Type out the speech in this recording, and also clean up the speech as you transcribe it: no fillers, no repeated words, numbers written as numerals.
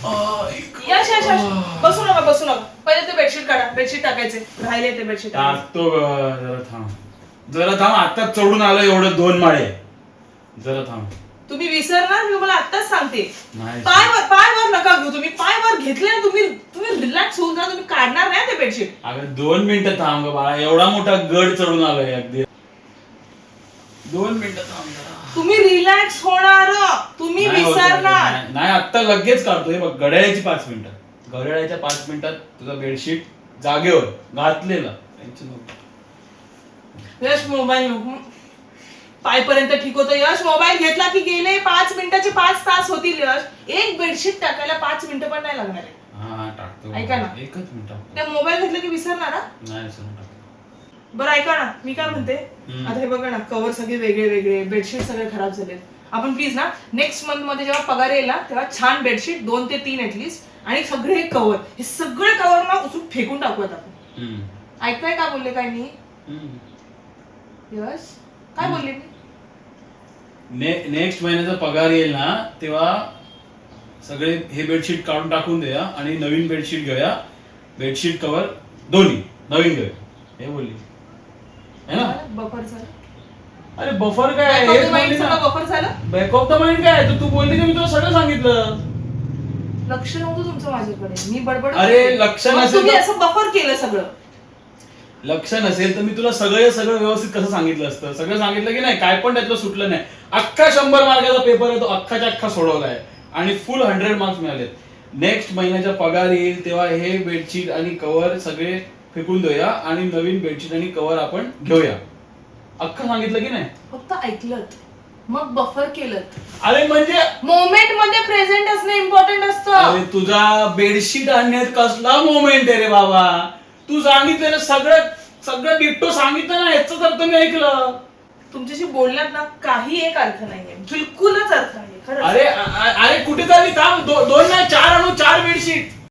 यश यश यश बसू नका पहिले ते बेडशीट काढा. बेडशीट टाकायचे राहिले ते बेडशीट टाकतो. जरा थांब आता चढून आलं एवढं 2 माळे. जरा थांब. तुम्ही विसरणार. मी तुम्हाला आत्ताच सांगते. नाही. पायवर नका घेऊ तुम्ही. पायवर घेतले ना तुम्ही रिलॅक्स होऊन जा. तुम्ही काढणार नाही ते बेडशीट. अगं 2 मिनिटं थांब बाळा. एवढा मोठा गड चढून आलोय अगदी. 2 मिनिटं थांब. तुम्ही रिलॅक्स होणार. तुम्ही विसरणार नाही. आता लगेच काढतो. हे बघ घड्याळाची 5 मिनिटं. घड्याळाच्या 5 मिनिटात तुझा बेडशीट जागेवर घातलेला. यश मोबाईल पायपर्यंत ठीक होतं. यश मोबाईल घेतला की गेले 5 मिनिटाचे 5 तास होतील. यश एक बेडशीट टाकायला 5 मिनिटं पण नाही लागणार आहे. हा टाकतो. ऐका ना. एकच मिनिट. ते मोबाईल घेतलं की विसरणार. नाही सर. बरं ऐका ना. मी काय म्हणते आता हे बघा ना कव्हर सगळे वेगळे बेडशीट सगळे खराब झाले. आपण प्लीज ना नेक्स्ट मंथ मध्ये जेव्हा पगार येईल ना तेव्हा छान बेडशीट 2 ते 3 ऍटलीस्ट आणि सगळे कव्हर हे सगळे कव्हर ना उचलून फेकून टाकूयात आपण. ऐकताय का बोलले काय मी? यश काय बोलले मी? नेक्स्ट महिन्याचा पगार येईल ना तेव्हा सगळे हे बेडशीट काढून टाकून द्या आणि नवीन बेडशीट घेऊया. बेडशीट कव्हर दोन्ही नवीन घेऊया. हे बोलली है ना. बफर झालं. अरे बफर काय? बफर झालं. बॅक ऑफ द माइंड काय? तू बोलली की मी तुला सगळं सांगितलं. लक्ष नव्हतं तुमचं माझ्याकडे. मी बडबड. अरे लक्ष नसेल. तुम्ही असं बफर केलं सगळं. लक्ष नसेल तर मी तुला सगळं व्यवस्थित कसं सांगितलं असतं. सगळं सांगितलं की नाही. काय पण त्यातलं सुटलं नाही. अख्खा 100 मार्काचा पेपर आहे तो अख्खाच्या अख्खा सोडवलाय आणि फुल 100 मार्क्स मिळालेत. नेक्स्ट महिन्याचा पगार येईल तेव्हा हे बेडशीट आणि कव्हर सगळे फेकून देऊया आणि नवीन बेडशीट आणि कव्हर आपण घेऊया. अख्खं सांगितलं की नाही. फक्त ऐकलं मग बफर केलं. अरे म्हणजे मोमेंट मध्ये प्रेझेंट असणं इम्पॉर्टंट असतं. अरे तुझा बेडशीट आणण्यात कसला मोमेंट आहे रे बाबा. तू सांगितलं ना सगळं डिट्टो सांगितलं ना. याच अर्थ मी ऐकलं. तुमच्याशी बोलण्यात ना काही एक अर्थ नाहीये. बिलकुलच अर्थ नाहीये. अरे कुठे चालली? थांब. 2 नाही 4 आणू. 4 बेडशीट.